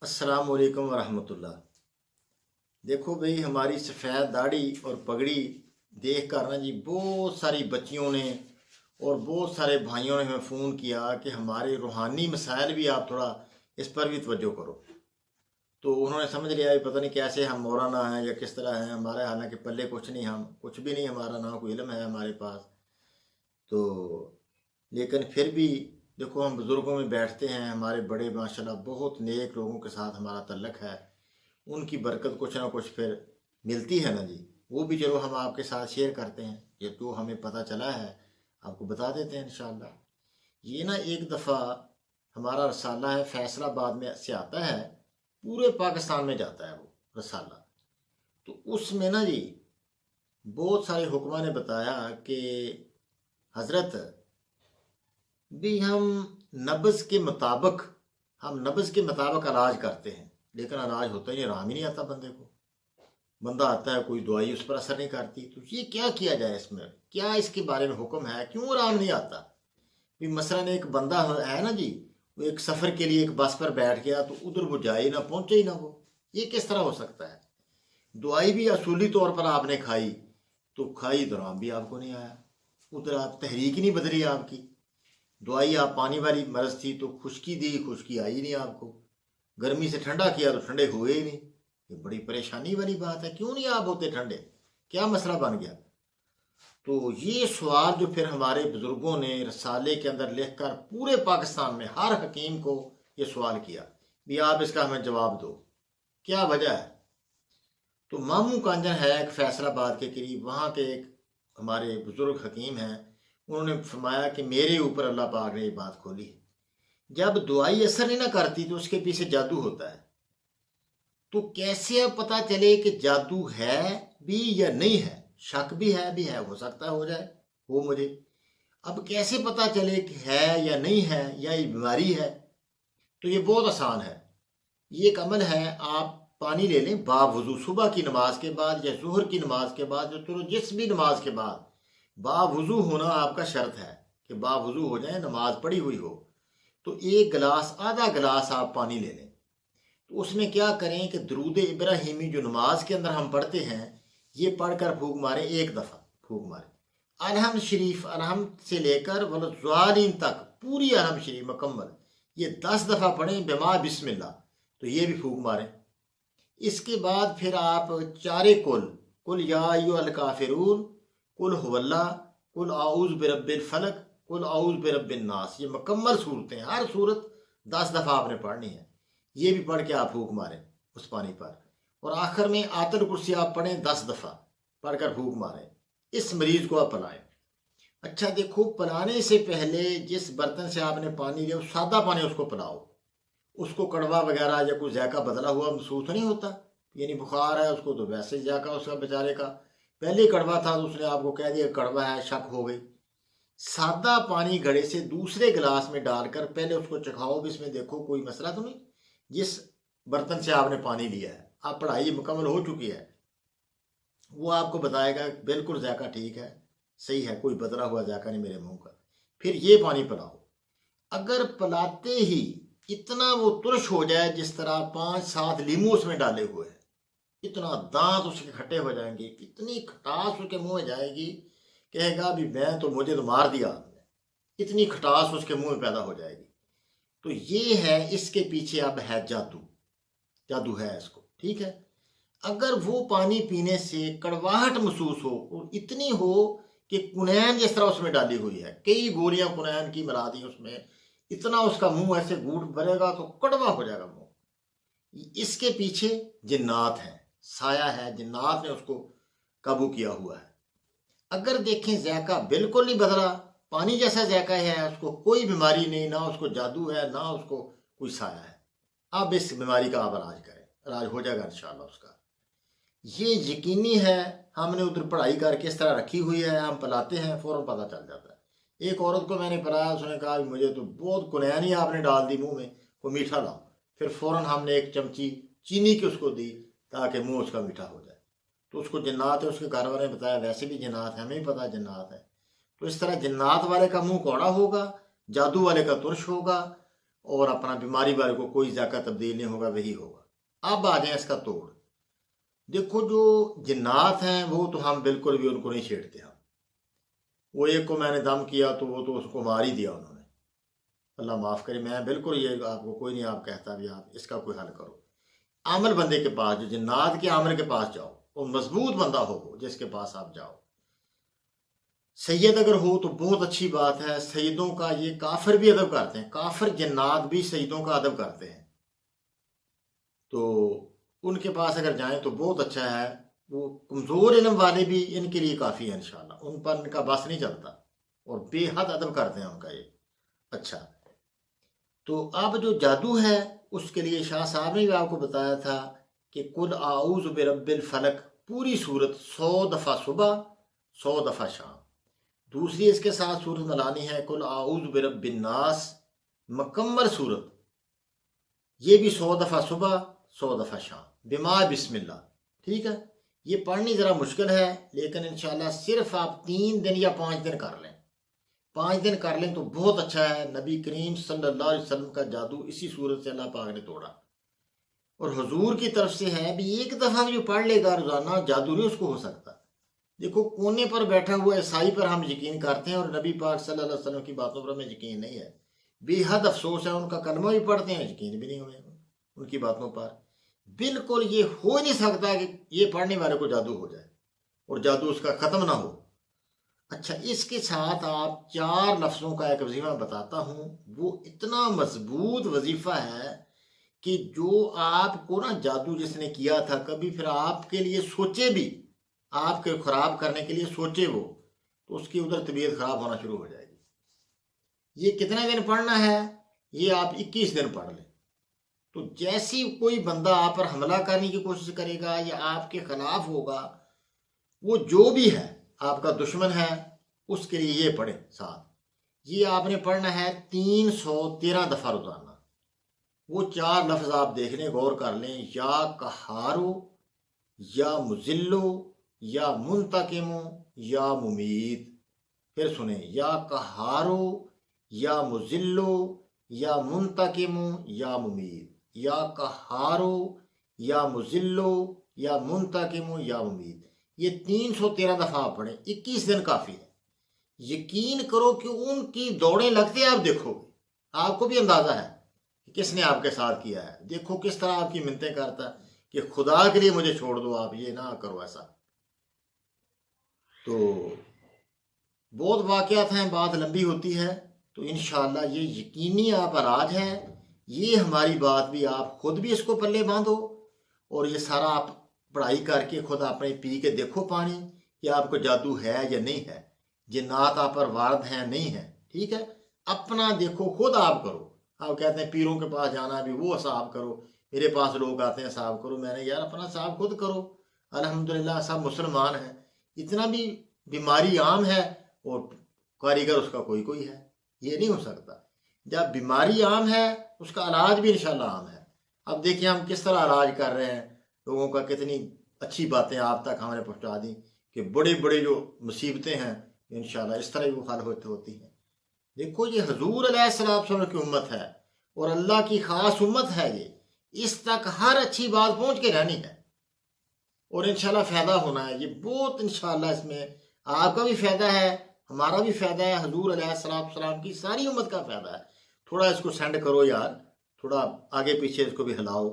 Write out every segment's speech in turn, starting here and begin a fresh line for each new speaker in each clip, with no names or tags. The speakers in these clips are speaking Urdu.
السلام علیکم ورحمۃ اللہ۔ دیکھو بھئی، ہماری سفید داڑھی اور پگڑی دیکھ کر نا جی بہت ساری بچیوں نے اور بہت سارے بھائیوں نے ہمیں فون کیا کہ ہمارے روحانی مسائل بھی آپ تھوڑا اس پر بھی توجہ کرو۔ تو انہوں نے سمجھ لیا پتہ نہیں کیسے ہم مولانا ہیں یا کس طرح ہیں، ہمارے حالانکہ پلے کچھ نہیں، ہم کچھ بھی نہیں، ہمارا نہ کوئی علم ہے ہمارے پاس۔ تو لیکن پھر بھی دیکھو، ہم بزرگوں میں بیٹھتے ہیں، ہمارے بڑے ماشاءاللہ بہت نیک لوگوں کے ساتھ ہمارا تعلق ہے، ان کی برکت کچھ نہ کچھ پھر ملتی ہے نا جی۔ وہ بھی چلو ہم آپ کے ساتھ شیئر کرتے ہیں، یہ جو ہمیں پتہ چلا ہے آپ کو بتا دیتے ہیں انشاءاللہ۔ یہ نا ایک دفعہ ہمارا رسالہ ہے فیصل آباد میں سے آتا ہے، پورے پاکستان میں جاتا ہے وہ رسالہ۔ تو اس میں نا جی بہت سارے حکمہ نے بتایا کہ حضرت بھی ہم نبض کے مطابق علاج کرتے ہیں، لیکن علاج ہوتا ہی نہیں، آرام ہی نہیں آتا بندے کو۔ بندہ آتا ہے، کوئی دوائی اس پر اثر نہیں کرتی، تو یہ کیا کیا جائے، اس میں کیا اس کے بارے میں حکم ہے، کیوں آرام نہیں آتا؟ بھی مثلاً ایک بندہ ہے نا جی، وہ ایک سفر کے لیے ایک بس پر بیٹھ گیا تو ادھر وہ جائے نہ پہنچے ہی نہ، وہ یہ کس طرح ہو سکتا ہے؟ دوائی بھی اصولی طور پر آپ نے کھائی تو کھائی، تو آرام بھی آپ کو نہیں آیا، ادھر آپ تحریک ہی نہیں بدلی آپ کی۔ دوائی آپ پانی والی مرض تھی تو خشکی دی، خشکی آئی نہیں آپ کو، گرمی سے ٹھنڈا کیا تو ٹھنڈے ہوئے ہی نہیں۔ یہ بڑی پریشانی والی بات ہے، کیوں نہیں آپ ہوتے ٹھنڈے، کیا مسئلہ بن گیا؟ تو یہ سوال جو پھر ہمارے بزرگوں نے رسالے کے اندر لکھ کر پورے پاکستان میں ہر حکیم کو یہ سوال کیا بھی آپ اس کا ہمیں جواب دو، کیا وجہ ہے؟ تو ماموں کانجن ہے ایک فیصل آباد کے قریب، وہاں کے ایک ہمارے بزرگ حکیم ہیں، انہوں نے فرمایا کہ میرے اوپر اللہ پاک نے یہ بات کھولی ہے، جب دوائی اثر نہیں نہ کرتی تو اس کے پیچھے جادو ہوتا ہے۔ تو کیسے اب پتہ چلے کہ جادو ہے بھی یا نہیں ہے؟ شک بھی ہے، ہو سکتا ہے ہو جائے، وہ مجھے اب کیسے پتہ چلے کہ ہے یا نہیں ہے، یا یہ بیماری ہے؟ تو یہ بہت آسان ہے، یہ ایک عمل ہے، آپ پانی لے لیں باوضو، صبح کی نماز کے بعد یا ظہر کی نماز کے بعد، جو چلو جس بھی نماز کے بعد باوضو ہونا آپ کا شرط ہے کہ باوضو ہو جائیں، نماز پڑھی ہوئی ہو۔ تو ایک گلاس، آدھا گلاس آپ پانی لے لیں، تو اس میں کیا کریں کہ درود ابراہیمی جو نماز کے اندر ہم پڑھتے ہیں، یہ پڑھ کر پھونک ماریں، ایک دفعہ پھونک ماریں۔ الحمد شریف، الحمد سے لے کر ولضالین تک پوری الحمد شریف مکمل یہ 10 دفعہ پڑھیں بما بسم اللہ، تو یہ بھی پھونک ماریں۔ اس کے بعد پھر آپ چارے کل یا ایھا الکافرون، قل هو اللہ، قل اعوذ برب الفلق، قل اعوذ برب الناس، یہ مکمل صورتیں، ہر صورت 10 دفعہ آپ نے پڑھنی ہے، یہ بھی پڑھ کے آپ پھونک ماریں اس پانی پر، اور آخر میں آیت الکرسی آپ پڑھیں 10 دفعہ پڑھ کر پھونک ماریں، اس مریض کو آپ پلائیں۔ اچھا دیکھو، پلانے سے پہلے جس برتن سے آپ نے پانی لیا، سادہ پانی اس کو پلاؤ، اس کو کڑوا وغیرہ یا کوئی ذائقہ بدلا ہوا محسوس نہیں ہوتا، یعنی بخار ہے اس کو تو ویسے ذائقہ اس کا بیچارے کا پہلے کڑوا تھا تو اس نے آپ کو کہہ دیا کڑوا ہے، شک ہو گئی۔ سادہ پانی گھڑے سے دوسرے گلاس میں ڈال کر پہلے اس کو چکھاؤ بھی، اس میں دیکھو کوئی مسئلہ تو نہیں، جس برتن سے آپ نے پانی لیا ہے، آپ پڑھائی مکمل ہو چکی ہے، وہ آپ کو بتائے گا بالکل ذائقہ ٹھیک ہے، صحیح ہے، کوئی بدلا ہوا ذائقہ نہیں میرے منہ کا، پھر یہ پانی پلاؤ۔ اگر پلاتے ہی اتنا وہ ترش ہو جائے جس طرح 5-7 لیمو اس میں ڈالے ہوئے ہیں، اتنا دانت اس کے کھٹے ہو جائیں گے، اتنی کھٹاس اس کے منہ میں جائے گی، کہے گا بھی میں تو، مجھے تو مار دیا آپ نے، اتنی کھٹاس اس کے منہ میں پیدا ہو جائے گی۔ تو یہ ہے، اس کے پیچھے اب ہے جادو ہے اس کو، ٹھیک ہے۔ اگر وہ پانی پینے سے کڑواہٹ محسوس ہو، اور اتنی ہو کہ کنین جس طرح اس میں ڈالی ہوئی ہے، کئی گولیاں کنین کی ملا دی اس میں، اتنا اس کا منہ ایسے گھوٹ بھرے گا تو کڑوا ہو جائے گا منہ، اس کے پیچھے جنات ہیں، سایہ ہے، جنات نے اس کو قابو کیا ہوا ہے۔ اگر دیکھیں ذائقہ بالکل نہیں بدلا، پانی جیسا ذائقہ ہے، اس کو کوئی بیماری نہیں، نہ اس کو جادو ہے، نہ اس کو کوئی سایہ ہے، اب اس بیماری کا آپ علاج کریں، علاج ہو جائے گا انشاءاللہ اس کا۔ یہ یقینی ہے، ہم نے ادھر پڑھائی کر کے اس طرح رکھی ہوئی ہے، ہم پلاتے ہیں فوراً پتہ چل جاتا ہے۔ ایک عورت کو میں نے پلایا، اس نے کہا مجھے تو بہت کنین ہی آپ نے ڈال دی منہ میں، کوئی میٹھا لاؤ، پھر فوراً ہم نے ایک چمچی چینی کی اس کو دی تاکہ منہ اس کا میٹھا ہو جائے۔ تو اس کو جنات ہے، اس کے گھر والے نے بتایا ویسے بھی جنات ہے، ہمیں بھی پتہ جنات ہے۔ تو اس طرح جنات والے کا منہ کوڑا ہوگا، جادو والے کا ترش ہوگا، اور اپنا بیماری والے کو کوئی ذائقہ تبدیل نہیں ہوگا، وہی ہوگا۔ اب آ جائیں اس کا توڑ۔ دیکھو جو جنات ہیں وہ تو ہم بالکل بھی ان کو نہیں چھیڑتے ہم۔ وہ ایک کو میں نے دم کیا تو وہ تو اس کو مار ہی دیا انہوں نے، اللہ معاف کرے۔ میں بالکل یہ آپ کو کوئی نہیں آپ کہتا بھی آپ اس کا کوئی حل کرو۔ عامل بندے کے پاس، جو جنات کے عامل کے پاس جاؤ، وہ مضبوط بندہ ہو جس کے پاس آپ جاؤ۔ سید اگر ہو تو بہت اچھی بات ہے، سیدوں کا یہ کافر بھی ادب کرتے ہیں، کافر جنات بھی سیدوں کا ادب کرتے ہیں، تو ان کے پاس اگر جائیں تو بہت اچھا ہے۔ وہ کمزور علم والے بھی ان کے لیے کافی ہیں انشاءاللہ، ان پر ان کا بس نہیں چلتا، اور بے حد ادب کرتے ہیں ان کا یہ۔ اچھا، تو اب جو جادو ہے اس کے لیے شاہ صاحب نے بھی آپ کو بتایا تھا کہ قل اعوذ برب الفلق، پوری صورت 100 دفعہ صبح 100 دفعہ شام۔ دوسری اس کے ساتھ صورت ملانی ہے قل اعوذ برب الناس، مکمل صورت، یہ بھی 100 دفعہ صبح 100 دفعہ شام، بما بسم اللہ۔ ٹھیک ہے، یہ پڑھنی ذرا مشکل ہے، لیکن انشاءاللہ صرف آپ 3 دن یا 5 دن کر لیں، 5 دن کر لیں تو بہت اچھا ہے۔ نبی کریم صلی اللہ علیہ وسلم کا جادو اسی صورت سے اللہ پاک نے توڑا، اور حضور کی طرف سے ہے بھی ایک دفعہ بھی جو پڑھ لے گا روزانہ، جادو نہیں اس کو ہو سکتا۔ دیکھو کونے پر بیٹھا ہوا عیسائی پر ہم یقین کرتے ہیں، اور نبی پاک صلی اللہ علیہ وسلم کی باتوں پر ہمیں یقین نہیں ہے، بے حد افسوس ہے۔ ان کا کلمہ بھی پڑھتے ہیں، یقین بھی نہیں ہوئے ان کی باتوں پر۔ بالکل یہ ہو نہیں سکتا کہ یہ پڑھنے والے کو جادو ہو جائے اور جادو اس کا ختم نہ ہو۔ اچھا، اس کے ساتھ آپ 4 لفظوں کا ایک وظیفہ بتاتا ہوں، وہ اتنا مضبوط وظیفہ ہے کہ جو آپ کو نا جادو جس نے کیا تھا کبھی پھر آپ کے لیے سوچے بھی، آپ کے خراب کرنے کے لیے سوچے وہ، تو اس کی ادھر طبیعت خراب ہونا شروع ہو جائے گی۔ یہ کتنے دن پڑھنا ہے؟ یہ آپ 21 دن پڑھ لیں۔ تو جیسی کوئی بندہ آپ پر حملہ کرنے کی کوشش کرے گا یا آپ کے خلاف ہوگا، وہ جو بھی ہے آپ کا دشمن ہے، اس کے لیے یہ پڑھیں ساتھ۔ یہ آپ نے پڑھنا ہے 313 دفعہ روزانہ۔ وہ 4 لفظ آپ دیکھ لیں، غور کر لیں، یا قہارو، یا مذلو، یا منتقمو، یا ممید۔ پھر سنیں، یا قہارو، یا مذلو، یا منتقمو، یا ممید، یا قہارو، یا مذلو، یا منتقمو، یا ممید۔ یہ 313 دفعہ آپ پڑھیں، 21 دن کافی ہے۔ یقین کرو کہ ان کی دوڑیں لگتے آپ دیکھو گے، آپ کو بھی اندازہ ہے کہ کس نے آپ کے ساتھ کیا ہے۔ دیکھو کس طرح آپ کی منتیں کرتا ہے کہ خدا کے لیے مجھے چھوڑ دو، آپ یہ نہ کرو ایسا۔ تو بہت واقعات ہیں، بات لمبی ہوتی ہے، تو انشاءاللہ یہ یقینی آپ علاج ہے۔ یہ ہماری بات بھی آپ خود بھی اس کو پلے باندھو، اور یہ سارا آپ پڑھائی کر کے خود اپنے پی کے دیکھو پانی کہ آپ کو جادو ہے یا نہیں ہے، جنات آپ پر وارد ہیں نہیں ہیں۔ ٹھیک ہے، اپنا دیکھو، خود آپ کرو۔ آپ کہتے ہیں پیروں کے پاس جانا بھی، وہ حساب کرو، میرے پاس لوگ آتے ہیں حساب کرو، میں نے یار اپنا حساب خود کرو۔ الحمدللہ سب مسلمان ہیں، اتنا بھی بیماری عام ہے اور کاریگر اس کا کوئی ہے، یہ نہیں ہو سکتا۔ جب بیماری عام ہے اس کا علاج بھی انشاءاللہ عام ہے۔ اب دیکھیں ہم کس طرح علاج کر رہے ہیں، لوگوں کا کتنی اچھی باتیں آپ تک ہم نے پہنچا دیں کہ بڑے بڑے جو مصیبتیں ہیں انشاءاللہ اس طرح وہ حل ہوتی ہیں۔ دیکھو یہ حضور علیہ السلام کی امت ہے، اور اللہ کی خاص امت ہے یہ، اس تک ہر اچھی بات پہنچ کے رہنی ہے، اور انشاءاللہ فائدہ ہونا ہے۔ یہ بہت انشاءاللہ اس میں آپ کا بھی فائدہ ہے، ہمارا بھی فائدہ ہے، حضور علیہ السلام کی ساری امت کا فائدہ ہے۔ تھوڑا اس کو سینڈ کرو یار، تھوڑا آگے پیچھے اس کو بھی ہلاؤ،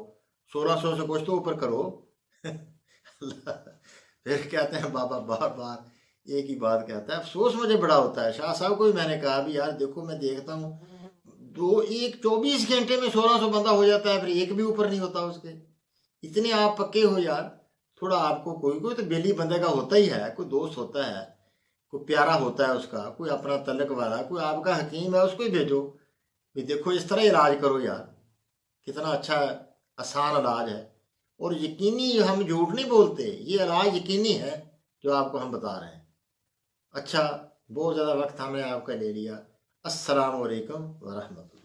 1600 سے کچھ تو اوپر کرو۔ پھر کہتے ہیں بابا بار بار ایک ہی بات کہتا ہے، افسوس مجھے بڑا ہوتا ہے۔ شاہ صاحب کو بھی میں نے کہا بھی یار دیکھو میں دیکھتا ہوں 24 گھنٹے میں 1600 بندہ ہو جاتا ہے، پھر ایک بھی اوپر نہیں ہوتا اس کے، اتنے آپ پکے ہو یار۔ تھوڑا آپ کو کوئی تو بیلی بندے کا ہوتا ہی ہے، کوئی دوست ہوتا ہے، کوئی پیارا ہوتا ہے اس کا، کوئی اپنا تعلق والا، کوئی آپ کا حکیم ہے، اس کو ہی بھیجو بھی دیکھو اس طرح علاج کرو یار، کتنا اچھا آسان علاج ہے، اور یقینی، ہم جھوٹ نہیں بولتے، یہ علاج یقینی ہے جو آپ کو ہم بتا رہے ہیں۔ اچھا، بہت زیادہ وقت ہم نے آپ کا لے لیا۔ السلام علیکم ورحمۃ اللہ۔